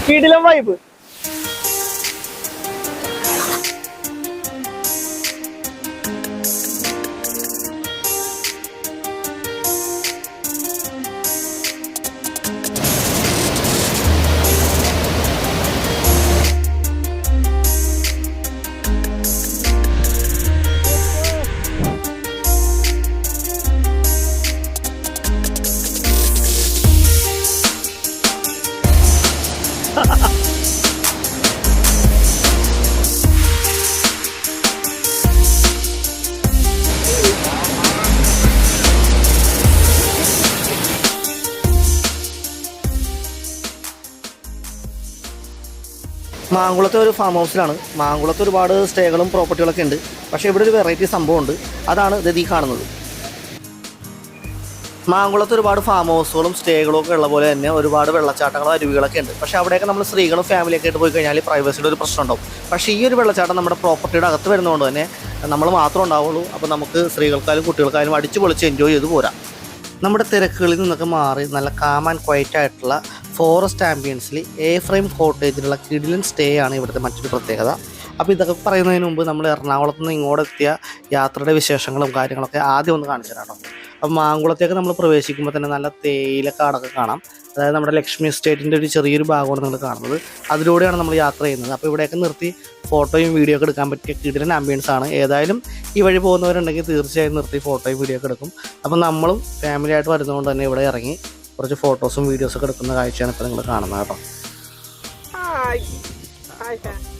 കിടിലം വൈബ്. മാങ്കുളത്തെ ഒരു ഫാം ഹൗസിലാണ്. മാങ്കുളത്ത് ഒരുപാട് സ്റ്റേകളും പ്രോപ്പർട്ടികളൊക്കെ ഉണ്ട്. പക്ഷേ ഇവിടെ ഒരു വെറൈറ്റി സംഭവമുണ്ട്. അതാണ് ഇത് കാണുന്നത്. മാങ്കുളത്ത് ഒരുപാട് ഫാം ഹൗസുകളും സ്റ്റേകളും ഒക്കെ ഉള്ള പോലെ തന്നെ ഒരുപാട് വെള്ളച്ചാട്ടങ്ങളും അരുവികളൊക്കെ ഉണ്ട്. പക്ഷേ അവിടെയൊക്കെ നമ്മൾ സ്ത്രീകളും ഫാമിലിയൊക്കെ ആയിട്ട് പോയി കഴിഞ്ഞാൽ പ്രൈവസിയുടെ ഒരു പ്രശ്നം ഉണ്ടാവും. പക്ഷേ ഈ ഒരു വെള്ളച്ചാട്ടം നമ്മുടെ പ്രോപ്പർട്ടിയുടെ അകത്ത് വരുന്നതുകൊണ്ട് തന്നെ നമ്മൾ മാത്രം ഉണ്ടാവുള്ളൂ. അപ്പോൾ നമുക്ക് സ്ത്രീകൾക്കായാലും കുട്ടികൾക്കായാലും അടിച്ച് പൊളിച്ച് എൻജോയ് ചെയ്ത് പോരാം. നമ്മുടെ തിരക്കുകളിൽ നിന്നൊക്കെ മാറി നല്ല കാം ആൻഡ് ക്വയറ്റ് ആയിട്ടുള്ള ഫോറസ്റ്റ് ആംബിയൻസിൽ എ ഫ്രെയിം കോട്ടേജിലുള്ള കിടിലൻ സ്റ്റേ ആണ് ഇവിടുത്തെ മറ്റൊരു പ്രത്യേകത. അപ്പോൾ ഇതൊക്കെ പറയുന്നതിന് മുമ്പ് നമ്മൾ എറണാകുളത്ത് നിന്ന് ഇങ്ങോട്ട് എത്തിയ യാത്രയുടെ വിശേഷങ്ങളും കാര്യങ്ങളൊക്കെ ആദ്യം ഒന്ന് കാണിച്ചു തരാം കേട്ടോ. അപ്പോൾ മാങ്കുളത്തേക്ക് നമ്മൾ പ്രവേശിക്കുമ്പോൾ തന്നെ നല്ല തേയിലക്കാടൊക്കെ കാണാം. അതായത് നമ്മുടെ ലക്ഷ്മി എസ്റ്റേറ്റിൻ്റെ ഒരു ചെറിയൊരു ഭാഗമാണ് നിങ്ങൾ കാണുന്നത്. അതിലൂടെയാണ് നമ്മൾ യാത്ര ചെയ്യുന്നത്. അപ്പോൾ ഇവിടെയൊക്കെ നിർത്തി ഫോട്ടോയും വീഡിയോ ഒക്കെ എടുക്കാൻ പറ്റിയ കിടിലൻ ആംബിയൻസ് ആണ്. ഏതായാലും ഈ വഴി പോകുന്നവരുണ്ടെങ്കിൽ തീർച്ചയായും നിർത്തി ഫോട്ടോയും വീഡിയോ ഒക്കെ എടുക്കും. അപ്പോൾ നമ്മളും ഫാമിലി ആയിട്ട് വരുന്നതുകൊണ്ട് തന്നെ ഇവിടെ ഇറങ്ങി കുറച്ച് ഫോട്ടോസും വീഡിയോസൊക്കെ എടുക്കുന്ന കാഴ്ചയാണ് ഇപ്പോൾ നിങ്ങൾ കാണുന്നത് കേട്ടോ.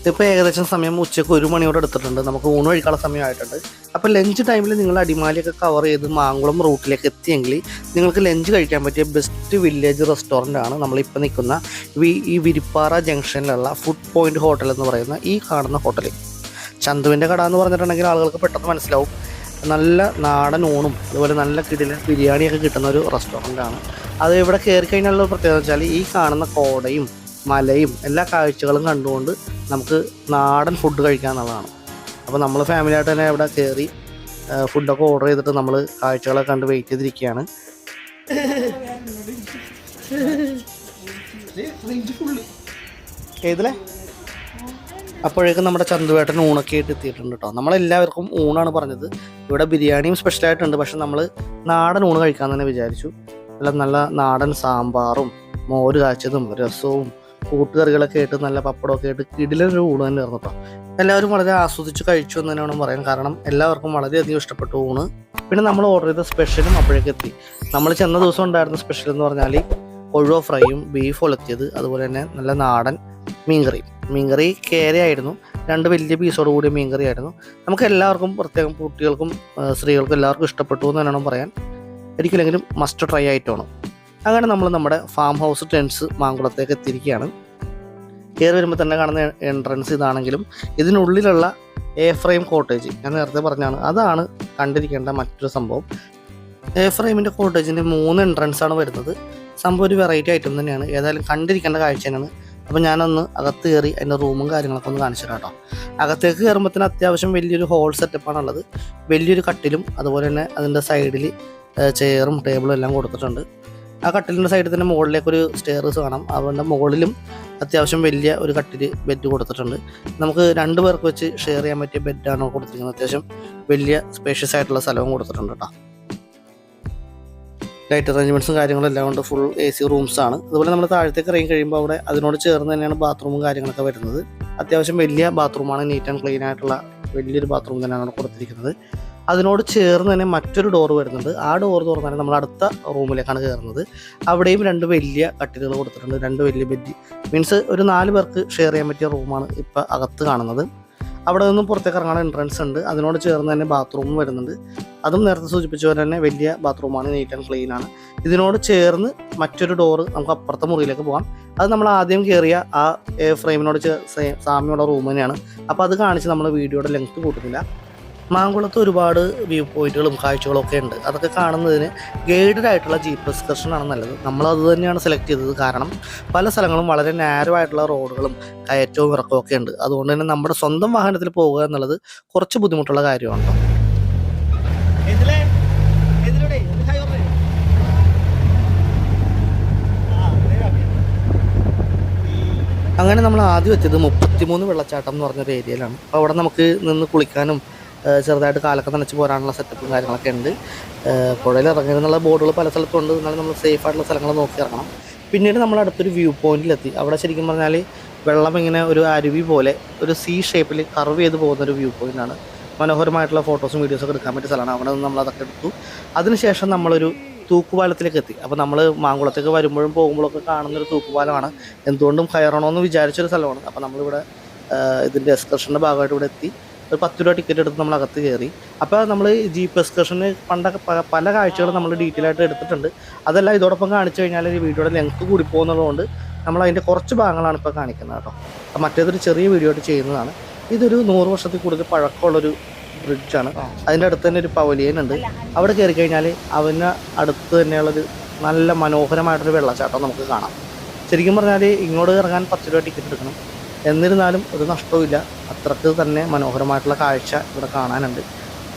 ഇപ്പോൾ ഏകദേശം സമയം ഉച്ചയ്ക്ക് 1 മണിയോടെ എടുത്തിട്ടുണ്ട്. നമുക്ക് ഊണ് കഴിക്കാനുള്ള സമയമായിട്ടുണ്ട്. അപ്പോൾ ലഞ്ച് ടൈമിൽ നിങ്ങൾ അടിമാലിയൊക്കെ കവർ ചെയ്ത് മാങ്കുളം റൂട്ടിലേക്ക് എത്തിയെങ്കിൽ നിങ്ങൾക്ക് ലഞ്ച് കഴിക്കാൻ പറ്റിയ ബെസ്റ്റ് വില്ലേജ് റെസ്റ്റോറൻ്റ് ആണ് നമ്മളിപ്പോൾ നിൽക്കുന്ന ഈ വിരിപ്പാറ ജംഗ്ഷനിലുള്ള ഫുഡ് പോയിന്റ് ഹോട്ടൽ എന്ന് പറയുന്ന ഈ കാണുന്ന ഹോട്ടൽ. ചന്തുവിൻ്റെ കട എന്ന് പറഞ്ഞിട്ടുണ്ടെങ്കിൽ ആളുകൾക്ക് പെട്ടെന്ന് മനസ്സിലാവും. നല്ല നാടൻ ഊണും അതുപോലെ നല്ല കിടിലൻ ബിരിയാണിയൊക്കെ കിട്ടുന്ന ഒരു റെസ്റ്റോറൻ്റാണ്. അത് ഇവിടെ കയറി കഴിഞ്ഞാലുള്ള പ്രത്യേകത വെച്ചാൽ ഈ കാണുന്ന കോടയും മലയും എല്ലാ കാഴ്ചകളും കണ്ടുകൊണ്ട് നമുക്ക് നാടൻ ഫുഡ് കഴിക്കാമെന്നുള്ളതാണ്. അപ്പോൾ നമ്മൾ ഫാമിലിയായിട്ട് തന്നെ ഇവിടെ കയറി ഫുഡൊക്കെ ഓർഡർ ചെയ്തിട്ട് നമ്മൾ കാഴ്ചകളൊക്കെ കണ്ട് വെയിറ്റ് ചെയ്തിരിക്കുകയാണ്. ഏതിലെ അപ്പോഴേക്കും നമ്മുടെ ചന്തുവേട്ടൻ ഊണൊക്കെ ആയിട്ട് എത്തിയിട്ടുണ്ട് കേട്ടോ. നമ്മളെല്ലാവർക്കും ഊണാണ് പറഞ്ഞത്. ഇവിടെ ബിരിയാണിയും സ്പെഷ്യലായിട്ടുണ്ട്. പക്ഷെ നമ്മൾ നാടൻ ഊണ് കഴിക്കാൻ തന്നെ വിചാരിച്ചു. നല്ല നാടൻ സാമ്പാറും മോര് കാച്ചതും രസവും കൂട്ടുകറികളൊക്കെ ആയിട്ട് നല്ല പപ്പടമൊക്കെ ആയിട്ട് കിടിലൊരു ഊണ് തന്നെ ആയിരുന്നു കേട്ടോ. എല്ലാവരും വളരെ ആസ്വദിച്ച് കഴിച്ചു എന്ന് തന്നെ വേണം പറയാൻ. കാരണം എല്ലാവർക്കും വളരെയധികം ഇഷ്ടപ്പെട്ടു ഊണ്. പിന്നെ നമ്മൾ ഓർഡർ ചെയ്ത സ്പെഷ്യലും അപ്പോഴേക്ക് എത്തി. നമ്മൾ ചെന്ന ദിവസം ഉണ്ടായിരുന്ന സ്പെഷ്യൽ എന്ന് പറഞ്ഞാൽ കൊഴുവ ഫ്രൈയും ബീഫ് ഒലത്തിയത്, അതുപോലെ തന്നെ നല്ല നാടൻ മീൻകറി കേരയായിരുന്നു. 2 വലിയ പീസോട് കൂടിയ മീൻകറി ആയിരുന്നു. നമുക്ക് എല്ലാവർക്കും പ്രത്യേകം കുട്ടികൾക്കും സ്ത്രീകൾക്കും എല്ലാവർക്കും ഇഷ്ടപ്പെട്ടു എന്ന് വേണം പറയാൻ. ഒരിക്കലെങ്കിലും മസ്റ്റ് ട്രൈ ആയിട്ടാണ്. അങ്ങനെ നമ്മൾ നമ്മുടെ ഫാം ഹൗസ് ടെൻസ് മാങ്കുളത്തേക്ക് എത്തിയിരിക്കുകയാണ്. കയറി വരുമ്പോൾ തന്നെ കാണുന്ന എൻട്രൻസ് ഇതാണെങ്കിലും ഇതിനുള്ളിലുള്ള എ ഫ്രെയിം കോട്ടേജ് ഞാൻ നേരത്തെ പറഞ്ഞാണ്, അതാണ് കണ്ടിരിക്കേണ്ട മറ്റൊരു സംഭവം. എ ഫ്രെയിമിൻ്റെ കോട്ടേജിൻ്റെ 3 എൻട്രൻസാണ് വരുന്നത്. സംഭവം ഒരു വെറൈറ്റി ഐറ്റം തന്നെയാണ്. ഏതായാലും കണ്ടിരിക്കേണ്ട കാഴ്ച തന്നെയാണ്. അപ്പോൾ ഞാനൊന്ന് അകത്ത് കയറി അതിൻ്റെ റൂമും കാര്യങ്ങളൊക്കെ ഒന്ന് കാണിച്ചു തരാം കേട്ടോ. അകത്തേക്ക് കയറുമ്പോഴത്തേന് അത്യാവശ്യം വലിയൊരു ഹോൾ സെറ്റപ്പാണുള്ളത്. വലിയൊരു കട്ടിലും അതുപോലെ തന്നെ അതിൻ്റെ സൈഡിൽ ചെയറും ടേബിളും എല്ലാം കൊടുത്തിട്ടുണ്ട്. ആ കട്ടിലിൻ്റെ സൈഡിൽ തന്നെ മുകളിലേക്കൊരു സ്റ്റെയർസ് കാണാം. അതുകൊണ്ട് മുകളിലും അത്യാവശ്യം വലിയ ഒരു ബെഡ് കൊടുത്തിട്ടുണ്ട്. നമുക്ക് 2 പേർക്ക് വെച്ച് ഷെയർ ചെയ്യാൻ പറ്റിയ ബെഡാണ് കൊടുത്തിരിക്കുന്നത്. അത്യാവശ്യം വലിയ സ്പേഷ്യസ് ആയിട്ടുള്ള സ്ഥലവും കൊടുത്തിട്ടുണ്ട് കേട്ടോ. ലൈറ്റ് അറേഞ്ച്മെൻറ്റ്സും കാര്യങ്ങളും എല്ലാം കൊണ്ട് ഫുൾ AC റൂംസ് ആണ്. അതുപോലെ നമ്മൾ താഴത്തേക്ക് ഇറങ്ങി കഴിയുമ്പോൾ അവിടെ അതിനോട് ചേർന്ന് തന്നെയാണ് ബാത്റൂമും കാര്യങ്ങളൊക്കെ വരുന്നത്. അത്യാവശ്യം വലിയ ബാത്റൂമാണ്. നീറ്റ് ആൻഡ് ക്ലീൻ ആയിട്ടുള്ള വലിയൊരു ബാത്റൂം തന്നെയാണ് കൊടുത്തിരിക്കുന്നത്. അതിനോട് ചേർന്ന് തന്നെ മറ്റൊരു ഡോർ വരുന്നുണ്ട്. ആ ഡോർ തുറന്നാൽ നമ്മൾ അടുത്ത റൂമിലേക്കാണ് കയറുന്നത്. അവിടെയും 2 വലിയ കട്ടിലുകൾ കൊടുത്തിട്ടുണ്ട്. 2 വലിയ ബെഡ്, മീൻസ് ഒരു 4 പേർക്ക് ഷെയർ ചെയ്യാൻ പറ്റിയ റൂമാണ് ഇപ്പോൾ അകത്ത് കാണുന്നത്. അവിടെ നിന്നും പുറത്തേക്ക് ഇറങ്ങാൻ എൻട്രൻസ് ഉണ്ട്. അതിനോട് ചേർന്ന് തന്നെ ബാത്റൂമും വരുന്നുണ്ട്. അതും നേരത്തെ സൂചിപ്പിച്ച പോലെ തന്നെ വലിയ ബാത്റൂമാണ്, നീറ്റ് ആൻഡ് ക്ലീൻ ആണ്. ഇതിനോട് ചേർന്ന് മറ്റൊരു ഡോറ് നമുക്ക് അപ്പുറത്തെ മുറിയിലേക്ക് പോകാം. അത് നമ്മൾ ആദ്യം കയറിയ ആ ഫ്രെയിമിനോട് സാമ്യമുള്ള റൂം തന്നെയാണ്. അപ്പോൾ അത് കാണിച്ച് നമ്മൾ വീഡിയോയുടെ ലെങ്ത് കൂട്ടുന്നില്ല. മാങ്കുളത്ത് ഒരുപാട് വ്യൂ പോയിന്റുകളും കാഴ്ചകളും ഒക്കെ ഉണ്ട്. അതൊക്കെ കാണുന്നതിന് ഗൈഡഡ് ആയിട്ടുള്ള ജീപ്പ് എക്സ്കർഷനാണ് നല്ലത്. നമ്മളത് തന്നെയാണ് സെലക്ട് ചെയ്തത്. കാരണം പല സ്ഥലങ്ങളും വളരെ നാരോ ആയിട്ടുള്ള റോഡുകളും കയറ്റവും ഇറക്കവും ഒക്കെ ഉണ്ട്. അതുകൊണ്ട് തന്നെ നമ്മുടെ സ്വന്തം വാഹനത്തിൽ പോകുക എന്നുള്ളത് കുറച്ച് ബുദ്ധിമുട്ടുള്ള കാര്യമാണ്. അങ്ങനെ നമ്മൾ ആദ്യം എത്തിയത് 33 വെള്ളച്ചാട്ടം എന്ന് പറഞ്ഞൊരു ഏരിയയിലാണ്. അപ്പോൾ അവിടെ നമുക്ക് നിന്ന് കുളിക്കാനും ചെറുതായിട്ട് കാലൊക്കെ നനച്ച് പോരാനുള്ള സെറ്റപ്പും കാര്യങ്ങളൊക്കെ ഉണ്ട്. പുഴയിൽ ഇറങ്ങുന്നുള്ള ബോർഡുകൾ പല സ്ഥലത്തുണ്ട്. എന്നാലും നമ്മൾ സേഫ് ആയിട്ടുള്ള സ്ഥലങ്ങൾ നോക്കി ഇറങ്ങണം. പിന്നീട് നമ്മൾ അടുത്തൊരു വ്യൂ പോയിന്റിലെത്തി. അവിടെ ശരിക്കും പറഞ്ഞാൽ വെള്ളം ഇങ്ങനെ ഒരു അരുവി പോലെ ഒരു സി ഷേപ്പിൽ കർവ് ചെയ്ത് പോകുന്നൊരു വ്യൂ പോയിൻ്റാണ്. മനോഹരമായിട്ടുള്ള ഫോട്ടോസും വീഡിയോസൊക്കെ എടുക്കാൻ പറ്റിയ സ്ഥലമാണ്. അവിടെ നിന്ന് നമ്മളതൊക്കെ എടുത്തു. അതിനുശേഷം നമ്മളൊരു തൂക്കുപാലത്തിലേക്ക് എത്തി. അപ്പോൾ നമ്മൾ മാങ്കുളത്തേക്ക് വരുമ്പോഴും പോകുമ്പോഴൊക്കെ കാണുന്നൊരു തൂക്കുപാലമാണ്. എന്തുകൊണ്ടും കയറണമെന്ന് വിചാരിച്ചൊരു സ്ഥലമാണ്. അപ്പോൾ നമ്മളിവിടെ ഇതിൻ്റെ എക്സ്കർഷൻ്റെ ഭാഗമായിട്ട് ഇവിടെ എത്തി. ഒരു 10 രൂപ ടിക്കറ്റ് എടുത്ത് നമ്മൾ അകത്ത് കയറി. അപ്പോൾ നമ്മൾ ജീപ്പ് എക്സ്കർഷന് പണ്ടൊക്കെ പല കാഴ്ചകളും നമ്മൾ ഡീറ്റെയിൽ ആയിട്ട് എടുത്തിട്ടുണ്ട്. അതെല്ലാം ഇതോടൊപ്പം കാണിച്ചു കഴിഞ്ഞാൽ ഈ വീഡിയോയുടെ ലെങ്ത്ത് കൂടി പോകുന്നതുകൊണ്ട് നമ്മൾ അതിൻ്റെ കുറച്ച് ഭാഗങ്ങളാണ് ഇപ്പോൾ കാണിക്കുന്നത് കേട്ടോ. അപ്പോൾ മറ്റേതൊരു ചെറിയ വീഡിയോ ആയിട്ട് ചെയ്യുന്നതാണ്. ഇതൊരു 100 വർഷത്തിൽ കൂടുതൽ പഴക്കമുള്ളൊരു ബ്രിഡ്ജാണ്. അതിൻ്റെ അടുത്ത് തന്നെ ഒരു പവലിയൻ ഉണ്ട്. അവിടെ കയറി കഴിഞ്ഞാൽ അവന് അടുത്ത് തന്നെയുള്ളൊരു നല്ല മനോഹരമായിട്ടൊരു വെള്ളച്ചാട്ടം നമുക്ക് കാണാം. ശരിക്കും പറഞ്ഞാൽ ഇങ്ങോട്ട് ഇറങ്ങാൻ 10 രൂപ ടിക്കറ്റ് എടുക്കണം. എന്നിരുന്നാലും ഒരു നഷ്ടവുമില്ല. അത്രക്ക് തന്നെ മനോഹരമായിട്ടുള്ള കാഴ്ച ഇവിടെ കാണാനുണ്ട്.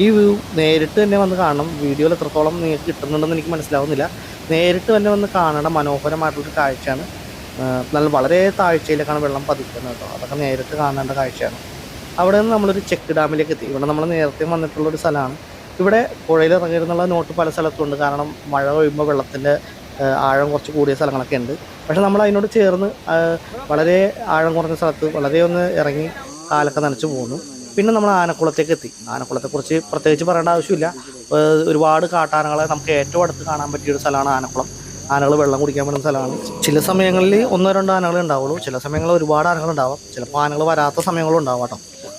ഈ വ്യൂ നേരിട്ട് തന്നെ വന്ന് കാണണം. വീഡിയോയിൽ എത്രത്തോളം നിങ്ങൾക്ക് കിട്ടുന്നുണ്ടെന്ന് എനിക്ക് മനസ്സിലാവുന്നില്ല. നേരിട്ട് തന്നെ വന്ന് കാണേണ്ട മനോഹരമായിട്ടുള്ളൊരു കാഴ്ചയാണ്. നല്ല വളരെ താഴ്ചയിലേക്കാണ് വെള്ളം പതിക്കുന്നത് കേട്ടോ. അതൊക്കെ നേരിട്ട് കാണേണ്ട കാഴ്ചയാണ്. അവിടെ നിന്ന് നമ്മളൊരു ചെക്ക് ഡാമിലേക്ക് എത്തി. ഇവിടെ നമ്മൾ നേരത്തെ വന്നിട്ടുള്ളൊരു സ്ഥലമാണ്. ഇവിടെ പുഴയിൽ ഇറങ്ങിയിരുന്നുള്ള നോട്ട് പല സ്ഥലത്തുണ്ട്. കാരണം മഴ പെയ്യുമ്പോൾ വെള്ളത്തിൻ്റെ ആഴം കുറച്ച് കൂടിയ സ്ഥലങ്ങളൊക്കെ ഉണ്ട്. പക്ഷേ നമ്മൾ അതിനോട് ചേർന്ന് വളരെ ആഴം കുറഞ്ഞ സ്ഥലത്ത് വളരെ ഒന്ന് ഇറങ്ങി കാലൊക്കെ നനച്ച് പോകുന്നു. പിന്നെ നമ്മൾ ആനക്കുളത്തേക്ക് എത്തി. ആനക്കുളത്തെക്കുറിച്ച് പ്രത്യേകിച്ച് പറയേണ്ട ആവശ്യമില്ല. ഒരുപാട് കാട്ടാനകളെ നമുക്ക് ഏറ്റവും അടുത്ത് കാണാൻ പറ്റിയൊരു സ്ഥലമാണ് ആനക്കുളം. ആനകൾ വെള്ളം കുടിക്കാൻ പറ്റുന്ന സ്ഥലമാണ്. ചില സമയങ്ങളിൽ 1-2 ആനകൾ ഉണ്ടാവുള്ളൂ. ചില സമയങ്ങളിൽ ഒരുപാട് ആനകൾ ഉണ്ടാവാം. ചിലപ്പോൾ ആനകൾ വരാത്ത സമയങ്ങളും ഉണ്ടാവാം കേട്ടോ.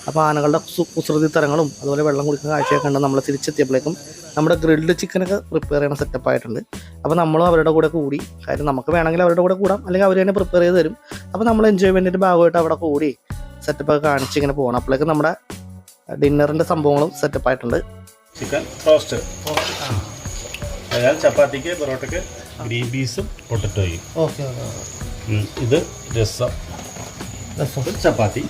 അപ്പോൾ ആനകളുടെ കുസൃതി തരങ്ങളും അതുപോലെ വെള്ളം കുടിക്കുന്ന കാഴ്ചയൊക്കെ ഉണ്ട്. നമ്മൾ തിരിച്ചെത്തിയപ്പോഴേക്കും നമ്മുടെ ഗ്രിൽഡ് ചിക്കനൊക്കെ പ്രിപ്പയർ ചെയ്യുന്ന സെറ്റപ്പ് ആയിട്ടുണ്ട്. അപ്പോൾ നമ്മളും അവരുടെ കൂടെ കൂടി. കാര്യം നമുക്ക് വേണമെങ്കിൽ അവരുടെ കൂടെ കൂടാം, അല്ലെങ്കിൽ അവർ തന്നെ പ്രിപ്പയർ ചെയ്ത് തരും. അപ്പോൾ നമ്മൾ എൻജോയ്മെൻറ്റിൻ്റെ ഭാഗമായിട്ട് അവിടെ കൂടി സെറ്റപ്പൊക്കെ കാണിച്ച് ഇങ്ങനെ പോകണം. അപ്പോഴേക്കും നമ്മുടെ ഡിന്നറിൻ്റെ സംഭവങ്ങളും സെറ്റപ്പായിട്ടുണ്ട്. ചിക്കൻ റോസ്റ്റ്, ചപ്പാത്തിക്ക് പൊറോട്ടയ്ക്ക് ഗ്രീൻ പീസും പൊട്ടറ്റോയും. ഓക്കെ. ഇത് രസം, ചപ്പാത്തി.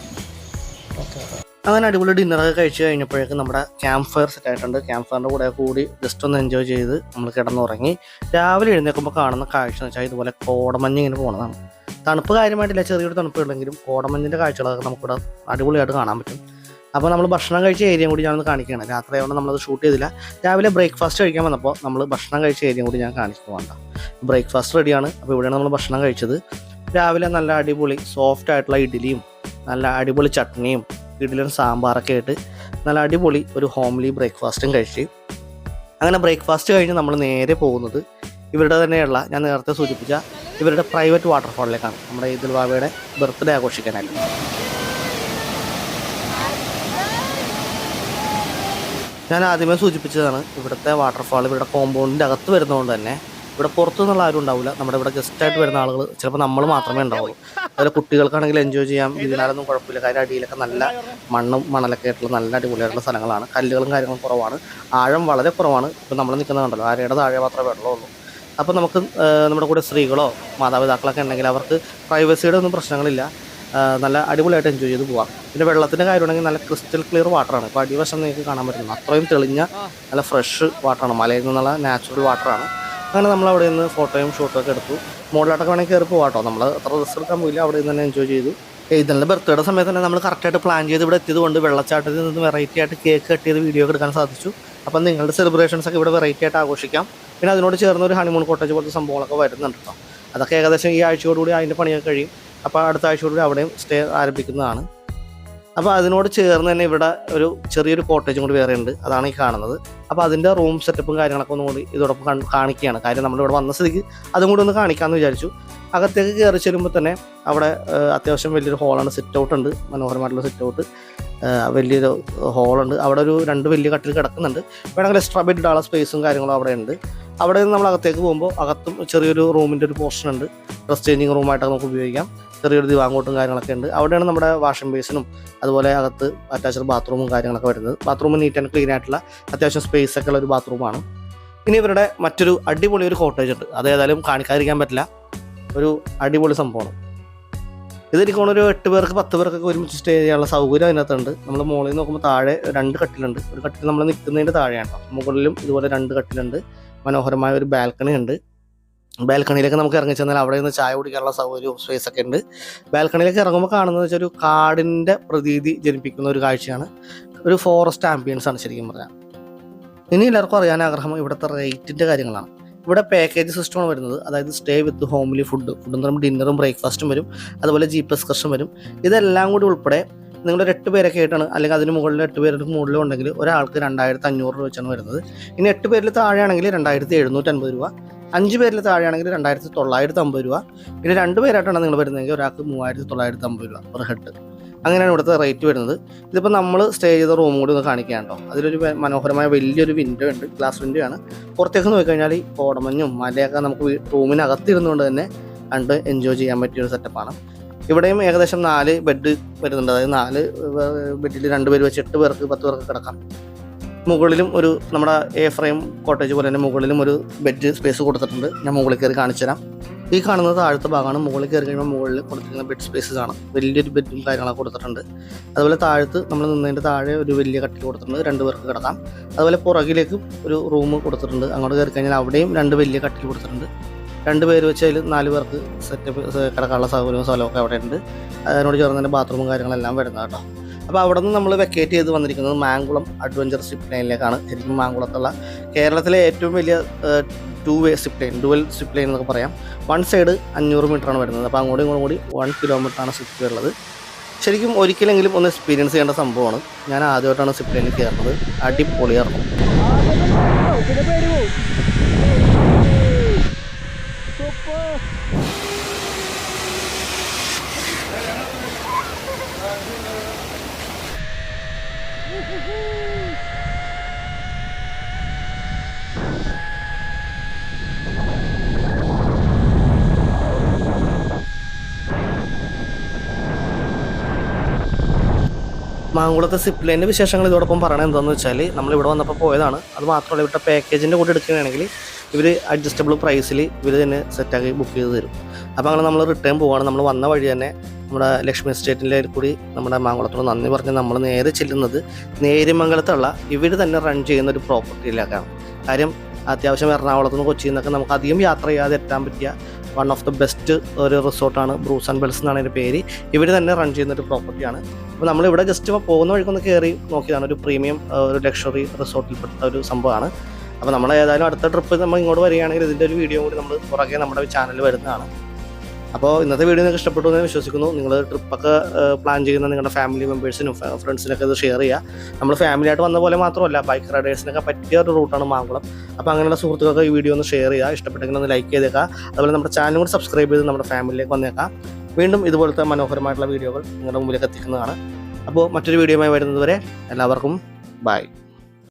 അങ്ങനെ അടിപൊളി ഡിന്നറൊക്കെ കഴിച്ച് കഴിഞ്ഞപ്പോഴേക്കും നമ്മുടെ ക്യാമ്പ് ഫയർ സെറ്റ് ആയിട്ടുണ്ട്. ക്യാമ്പ് ഫയറിൻ്റെ കൂടെ കൂടി ജസ്റ്റ് ഒന്ന് എൻജോയ് ചെയ്ത് നമ്മൾ കിടന്നുറങ്ങി. രാവിലെ എഴുന്നേൽക്കുമ്പോൾ കാണുന്ന കാഴ്ച എന്ന് വെച്ചാൽ ഇതുപോലെ കോടമഞ്ഞ് ഇങ്ങനെ പോകുന്നതാണ്. തണുപ്പ് കാര്യമായിട്ടില്ല, ചെറിയൊരു തണുപ്പ് ഉണ്ടെങ്കിലും കോടമഞ്ഞിൻ്റെ കാഴ്ചകളൊക്കെ നമുക്കിവിടെ അടിപൊളിയായിട്ട് കാണാൻ പറ്റും. അപ്പോൾ നമ്മൾ ഭക്ഷണം കഴിച്ച ഏരിയയും കൂടി ഞാനൊന്ന് കാണിക്കുകയാണ്. രാത്രി ആയതുകൊണ്ട് നമ്മളത് ഷൂട്ട് ചെയ്തില്ല. രാവിലെ ബ്രേക്ക്ഫാസ്റ്റ് കഴിക്കാൻ വന്നപ്പോൾ നമ്മൾ ഭക്ഷണം കഴിച്ച ഏരിയയും കൂടി ഞാൻ കാണിച്ചു വേണ്ട. ബ്രേക്ക്ഫാസ്റ്റ് റെഡിയാണ്. അപ്പോൾ ഇവിടെയാണ് നമ്മൾ ഭക്ഷണം കഴിച്ചത്. രാവിലെ നല്ല അടിപൊളി സോഫ്റ്റ് ആയിട്ടുള്ള ഇഡ്ഡലിയും നല്ല അടിപൊളി ചട്നിയും ഇഡ്ഡലിയും സാമ്പാറൊക്കെ ആയിട്ട് നല്ല അടിപൊളി ഒരു ഹോംലി ബ്രേക്ക്ഫാസ്റ്റും കഴിച്ച് അങ്ങനെ ബ്രേക്ക്ഫാസ്റ്റ് കഴിഞ്ഞ് നമ്മൾ നേരെ പോകുന്നത് ഇവരുടെ തന്നെയുള്ള ഞാൻ നേരത്തെ സൂചിപ്പിച്ച ഇവരുടെ പ്രൈവറ്റ് വാട്ടർഫാളിലേക്കാണ്. നമ്മുടെ ഈദുൽ ബാബയുടെ ബർത്ത്ഡേ ആഘോഷിക്കാനായിട്ട്. ഞാൻ ആദ്യമേ സൂചിപ്പിച്ചതാണ് ഇവിടുത്തെ വാട്ടർഫാൾ ഇവരുടെ കോമ്പൗണ്ടിൻ്റെ അകത്ത് വരുന്നതുകൊണ്ട് തന്നെ ഇവിടെ പുറത്തുനിന്നുള്ള ആരും ഉണ്ടാവില്ല. നമ്മുടെ ഇവിടെ ഗസ്റ്റായിട്ട് വരുന്ന ആളുകൾ ചിലപ്പോൾ നമ്മൾ മാത്രമേ ഉണ്ടാവുള്ളൂ. അതുപോലെ കുട്ടികൾക്കാണെങ്കിൽ എൻജോയ് ചെയ്യാം. വീണാലൊന്നും കുഴപ്പമില്ല. കാര്യം അടിയിലൊക്കെ നല്ല മണ്ണും മണലൊക്കെ ആയിട്ടുള്ള നല്ല അടിപൊളിയായിട്ടുള്ള സ്ഥലങ്ങളാണ്. കല്ലുകളും കാര്യങ്ങളും കുറവാണ്. ആഴം വളരെ കുറവാണ്. ഇപ്പോൾ നമ്മൾ നിൽക്കുന്നത് കണ്ടല്ലോ, ആരയുടെ താഴെ മാത്രമേ വെള്ളമുള്ളൂ. അപ്പോൾ നമുക്ക് നമ്മുടെ കൂടെ സ്ത്രീകളോ മാതാപിതാക്കളൊക്കെ ഉണ്ടെങ്കിൽ അവർക്ക് പ്രൈവസിയുടെ ഒന്നും പ്രശ്നങ്ങളില്ല. നല്ല അടിപൊളിയായിട്ട് എൻജോയ് ചെയ്ത് പോകാം. പിന്നെ വെള്ളത്തിൻ്റെ കാര്യമാണെങ്കിൽ നല്ല ക്രിസ്റ്റൽ ക്ലിയർ വാട്ടറാണ്. ഇപ്പോൾ അടിവശം നിങ്ങൾക്ക് കാണാൻ പറ്റുന്നു. അത്രയും തെളിഞ്ഞ നല്ല ഫ്രഷ് വാട്ടറാണ്. മലയിൽ നിന്നുള്ള നാച്ചുറൽ വാട്ടറാണ്. അങ്ങനെ നമ്മൾ അവിടെ നിന്ന് ഫോട്ടോയും ഷൂട്ടും ഒക്കെ എടുത്തു. മോഡലായിട്ടൊക്കെ വേണമെങ്കിൽ കയറി പോകാം കേട്ടോ. നമ്മൾ അത്ര റിസ്ക് എടുക്കാൻ പോയില്ല. അവിടെ നിന്ന് തന്നെ എൻജോയ് ചെയ്തു. ഇതിൻ്റെ ബർത്ത്ഡേ സമയത്ത് തന്നെ നമ്മൾ കറക്റ്റായിട്ട് പ്ലാൻ ചെയ്ത് ഇവിടെ എത്തിയത് കൊണ്ട് വെള്ളച്ചാട്ടത്തിൽ നിന്ന് വെറൈറ്റി ആയിട്ട് കേക്ക് കട്ട് ചെയ്ത് വീഡിയോ ഒക്കെ എടുക്കാൻ സാധിച്ചു. അപ്പം നിങ്ങളുടെ സെലിബ്രേഷൻസ് ഒക്കെ ഇവിടെ വെറൈറ്റി ആയിട്ട് ആഘോഷിക്കാം. പിന്നെ അതിനോട് ചേർന്ന് ഒരു ഹണിമൂൺ കോട്ടേജ് പോലത്തെ സംഭവങ്ങളൊക്കെ വരുന്നുണ്ട് കേട്ടോ. അതൊക്കെ ഏകദേശം ഈ ആഴ്ചയോടുകൂടി അതിൻ്റെ പണിയൊക്കെ കഴിയും. അപ്പോൾ അടുത്ത ആഴ്ചയോടുകൂടി അവിടെയും സ്റ്റേ ആരംഭിക്കുന്നതാണ്. അപ്പോൾ അതിനോട് ചേർന്ന് തന്നെ ഇവിടെ ഒരു ചെറിയൊരു കോട്ടേജും കൂടി വേറെ ഉണ്ട്. അതാണ് ഈ കാണുന്നത്. അപ്പോൾ അതിൻ്റെ റൂം സെറ്റപ്പും കാര്യങ്ങളൊക്കെ ഒന്നും കൂടി ഇതോടൊപ്പം കാണിക്കുകയാണ്. കാര്യം നമ്മളിവിടെ വന്ന സ്ഥിതിക്ക് അതും കൂടി ഒന്ന് കാണിക്കാമെന്ന് വിചാരിച്ചു. അകത്തേക്ക് കയറി ചെല്ലുമ്പോൾ തന്നെ അവിടെ അത്യാവശ്യം വലിയൊരു ഹോളാണ്. സിറ്റ് ഔട്ട് ഉണ്ട്, മനോഹരമായിട്ടുള്ള സിറ്റ് ഔട്ട്. വലിയൊരു ഹോളുണ്ട്. അവിടെ ഒരു 2 വലിയ കട്ടിൽ കിടക്കുന്നുണ്ട്. വേണമെങ്കിൽ എക്സ്ട്രാ ബെഡ് ഇടാനുള്ള സ്പേസും കാര്യങ്ങളും അവിടെ ഉണ്ട്. അവിടെ നിന്ന് നമ്മൾ അകത്തേക്ക് പോകുമ്പോൾ അകത്തും ചെറിയൊരു റൂമിൻ്റെ ഒരു പോർഷൻ ഉണ്ട്. ഡ്രസ് ചേഞ്ചിങ് റൂമായിട്ടൊക്കെ നമുക്ക് ഉപയോഗിക്കാം. ചെറിയൊരു ദിവാങ്കോട്ടും കാര്യങ്ങളൊക്കെ ഉണ്ട്. അവിടെയാണ് നമ്മുടെ വാഷിംഗ് ബേസിനും അതുപോലെ അകത്ത് അറ്റാച്ച്ഡ് ബാത്റൂമും കാര്യങ്ങളൊക്കെ വരുന്നത്. ബാത്റൂം നീറ്റ് ആൻഡ് ക്ലീൻ ആയിട്ടുള്ള അത്യാവശ്യം സ്പേസ് ഒക്കെ ഉള്ള ഒരു ബാത്റൂമാണ്. ഇനി ഇവരുടെ മറ്റൊരു അടിപൊളി ഒരു കോട്ടേജ് ഉണ്ട്. അതേതായാലും കാണിക്കാതിരിക്കാൻ പറ്റില്ല. ഒരു അടിപൊളി സംഭവമാണ്. ഇതെനിക്ക് ഒരു 8 പേർക്ക് 10 പേർക്കൊക്കെ ഒരുമിച്ച് സ്റ്റേ ചെയ്യാനുള്ള സൗകര്യം അതിനകത്തുണ്ട്. നമ്മൾ മുകളിൽ നോക്കുമ്പോൾ താഴെ 2 കട്ടിലുണ്ട്. ഒരു കട്ടിൽ നമ്മൾ നിൽക്കുന്നതിൻ്റെ താഴെയാണ്. മുകളിലും ഇതുപോലെ 2 കട്ടിലുണ്ട്. മനോഹരമായ ഒരു ബാൽക്കണി ഉണ്ട്. ബാൽക്കണിയിലേക്ക് നമുക്ക് ഇറങ്ങി ചെന്നാൽ അവിടെ നിന്ന് ചായ കുടിക്കാനുള്ള സൗകര്യവും സ്പേസ് ഒക്കെ ഉണ്ട്. ബാൽക്കണിയിലേക്ക് ഇറങ്ങുമ്പോൾ കാണുന്നത് വെച്ചാൽ ഒരു കാടിൻ്റെ പ്രതീതി ജനിപ്പിക്കുന്ന ഒരു കാഴ്ചയാണ്. ഒരു ഫോറസ്റ്റ് ആംബിയൻസ് ആണ് ശരിക്കും പറഞ്ഞാൽ. ഇനി എല്ലാവർക്കും അറിയാൻ ആഗ്രഹം ഇവിടുത്തെ റേറ്റിൻ്റെ കാര്യങ്ങളാണ്. ഇവിടെ പാക്കേജ് സിസ്റ്റമാണ് വരുന്നത്. അതായത് സ്റ്റേ വിത്ത് ഹോംലി ഫുഡ് എന്ന് പറയുമ്പോൾ ഡിന്നറും ബ്രേക്ക്ഫാസ്റ്റും വരും, അതുപോലെ ജീപ്പ് എക്സ്കർഷൻ വരും. ഇതെല്ലാം കൂടി ഉൾപ്പെടെ നിങ്ങളൊരു 8 പേരൊക്കെ ആയിട്ടാണ്, അല്ലെങ്കിൽ അതിന് മുകളിൽ 8 പേർക്ക് മുകളിലും ഉണ്ടെങ്കിൽ ഒരാൾക്ക് 2500 രൂപ വെച്ചാണ് വരുന്നത്. ഇനി 8 പേരിൽ താഴെയാണെങ്കിൽ 2750 രൂപ, 5 പേരിൽ താഴെയാണെങ്കിൽ 2950 രൂപ, ഇനി 2 പേരായിട്ടാണ് നിങ്ങൾ വരുന്നതെങ്കിൽ ഒരാൾക്ക് 3950 രൂപ പെർ ഹെഡ്. അങ്ങനെയാണ് ഇവിടുത്തെ റേറ്റ് വരുന്നത്. ഇതിപ്പോൾ നമ്മൾ സ്റ്റേ ചെയ്ത റൂം കൂടി ഒന്ന് കാണിക്കാം കേട്ടോ. അതിലൊരു മനോഹരമായ വലിയൊരു വിൻഡോ ഉണ്ട്, ഗ്ലാസ് വിൻഡോ ആണ്. പുറത്തേക്ക് നോക്കിക്കഴിഞ്ഞാൽ ഈ കോടമഞ്ഞും മലയൊക്കെ നമുക്ക് റൂമിനകത്തിരുന്നുകൊണ്ട് തന്നെ കണ്ട് എൻജോയ് ചെയ്യാൻ പറ്റിയൊരു സെറ്റപ്പാണ്. ഇവിടെയും ഏകദേശം 4 ബെഡ് വരുന്നുണ്ട്. അതായത് 4 ബെഡിൽ 2 പേര് വെച്ച് 8 പേർക്ക് 10 പേർക്ക് കിടക്കാം. മുകളിലും ഒരു നമ്മുടെ എ ഫ്രെയിം കോട്ടേജ് പോലെ തന്നെ മുകളിലും ഒരു ബെഡ് സ്പേസ് കൊടുത്തിട്ടുണ്ട്. ഞാൻ മുകളിൽ കയറി കാണിച്ചു തരാം. ഈ കാണുന്നത് താഴത്തെ ഭാഗമാണ്. മുകളിൽ കയറി കഴിയുമ്പോൾ മുകളിൽ കൊടുത്തിരിക്കുന്ന ബെഡ് സ്പേസ് കാണാം. വലിയൊരു ബെഡും കാര്യങ്ങളൊക്കെ കൊടുത്തിട്ടുണ്ട്. അതുപോലെ താഴത്ത് നമ്മൾ നിന്നതിൻ്റെ താഴെ ഒരു വലിയ കട്ടിൽ കൊടുത്തിട്ടുണ്ട്, 2 പേർക്ക് കിടക്കാം. അതുപോലെ പുറകിലേക്കും ഒരു റൂം കൊടുത്തിട്ടുണ്ട്. അങ്ങോട്ട് കയറി കഴിഞ്ഞാൽ അവിടെയും 2 വലിയ കട്ടിൽ കൊടുത്തിട്ടുണ്ട്. 2 പേര് വെച്ച് അതിൽ 4 പേർക്ക് സെറ്റപ്പ് കിടക്കാനുള്ള സൗകര്യവും സ്ഥലമൊക്കെ അവിടെ ഉണ്ട്. അതിനോട് ചേർന്ന് തന്നെ ബാത്റൂമും കാര്യങ്ങളെല്ലാം വരുന്നത് കേട്ടോ. അപ്പോൾ അവിടെ നിന്ന് നമ്മൾ വെക്കേറ്റ് ചെയ്ത് വന്നിരിക്കുന്നത് മാങ്കുളം അഡ്വഞ്ചർ സിപ്പ് ലൈനിലേക്കാണ്. ശരിക്കും മാങ്കുളത്തുള്ള കേരളത്തിലെ ഏറ്റവും വലിയ 2-വേ zip line, dual zip line എന്നൊക്കെ പറയാം. 1 സൈഡ് 500 മീറ്ററാണ് വരുന്നത്. അപ്പോൾ അങ്ങോട്ടും ഇങ്ങോട്ടും കൂടി 1 കിലോമീറ്ററാണ് സിപ്പ് ഉള്ളത്. ശരിക്കും ഒരിക്കലെങ്കിലും ഒന്ന് എക്സ്പീരിയൻസ് ചെയ്യേണ്ട സംഭവമാണ്. ഞാൻ ആദ്യമായിട്ടാണ് സിപ്പ് ലൈനിൽ കയറുന്നത്. അടിപൊളിയായിരുന്നു. മാങ്കുളത്തെ സിപ്പ് ലൈനിൻ്റെ വിശേഷങ്ങൾ ഇതോടൊപ്പം പറയണത് എന്താണെന്ന് വെച്ചാൽ നമ്മളിവിടെ വന്നപ്പോൾ പോയതാണ്. അത് മാത്രമല്ല ഇവിടുത്തെ പാക്കേജിൻ്റെ കൂടെ എടുക്കുകയാണെങ്കിൽ ഇവർ അഡ്ജസ്റ്റബിൾ പ്രൈസിൽ ഇവർ തന്നെ സെറ്റാക്കി ബുക്ക് ചെയ്ത് തരും. അപ്പോൾ അങ്ങനെ നമ്മൾ റിട്ടേൺ പോവുകയാണ്. നമ്മൾ വന്ന വഴി തന്നെ നമ്മുടെ ലക്ഷ്മി എസ്റ്റേറ്റിൻ്റെ കൂടി നമ്മുടെ മാങ്കുളത്തോട് നന്ദി പറഞ്ഞ് നമ്മൾ നേരെ ചെല്ലുന്നത് നേര്യമംഗലത്തുള്ള ഇവർ തന്നെ റൺ ചെയ്യുന്ന ഒരു പ്രോപ്പർട്ടിയിലേക്കാണ്. കാര്യം അത്യാവശ്യം എറണാകുളത്ത് നിന്ന് കൊച്ചിയിൽ നിന്നൊക്കെ നമുക്ക് അധികം യാത്ര ചെയ്യാതെ എത്താൻ പറ്റിയ വൺ ഓഫ് ദ ബെസ്റ്റ് ഒരു റിസോർട്ടാണ്. ബ്രൂസ് ആൻഡ് ബെൽസ് എന്നാണ് അതിൻ്റെ പേര്. ഇവർ തന്നെ റൺ ചെയ്യുന്നൊരു പ്രോപ്പർട്ടിയാണ്. അപ്പോൾ നമ്മളിവിടെ ജസ്റ്റ് പോകുന്ന വഴിക്കൊന്ന് കയറി നോക്കിയതാണ്. ഒരു പ്രീമിയം ഒരു ലക്ഷറി റിസോർട്ടിൽപ്പെട്ട ഒരു സംഭവമാണ്. അപ്പോൾ നമ്മൾ ഏതായാലും അടുത്ത ട്രിപ്പ് നമ്മൾ ഇങ്ങോട്ട് വരികയാണെങ്കിൽ ഇതിൻ്റെ ഒരു വീഡിയോ കൂടി നമ്മൾ പുറകെ നമ്മുടെ ചാനലിൽ വരുന്നതാണ്. അപ്പോൾ ഇന്നത്തെ വീഡിയോ നിങ്ങൾക്ക് ഇഷ്ടപ്പെട്ടു എന്ന് വിശ്വസിക്കുന്നു. നിങ്ങൾ ട്രിപ്പൊക്കെ പ്ലാൻ ചെയ്യുന്ന നിങ്ങളുടെ ഫാമിലി മെമ്പേഴ്സിനും ഫ്രണ്ട്സിനൊക്കെ ഇത് ഷെയർ ചെയ്യുക. നമ്മൾ ഫാമിലിയായിട്ട് വന്ന പോലെ മാത്രമല്ല, ബൈക്ക് റൈഡേഴ്സിനൊക്കെ പറ്റിയ ഒരു റൂട്ടാണ് മാങ്കുളം. അപ്പോൾ അങ്ങനെയുള്ള സുഹൃത്തുക്കൾക്ക് ഈ വീഡിയോ ഒന്ന് ഷെയർ ചെയ്യുക. ഇഷ്ടപ്പെട്ടെങ്കിൽ ഒന്ന് ലൈക്ക് ചെയ്തേക്കുക. അതുപോലെ നമ്മുടെ ചാനൽ കൂടി സബ്സ്ക്രൈബ് ചെയ്ത് നമ്മുടെ ഫാമിലിയിലേക്ക് വന്നേക്കാം. വീണ്ടും ഇതുപോലത്തെ മനോഹരമായിട്ടുള്ള വീഡിയോകൾ നിങ്ങളുടെ മുമ്പിലേക്ക് എത്തിക്കുന്നതാണ്. അപ്പോൾ മറ്റൊരു വീഡിയോയുമായി വരുന്നത് വരെ എല്ലാവർക്കും ബൈ.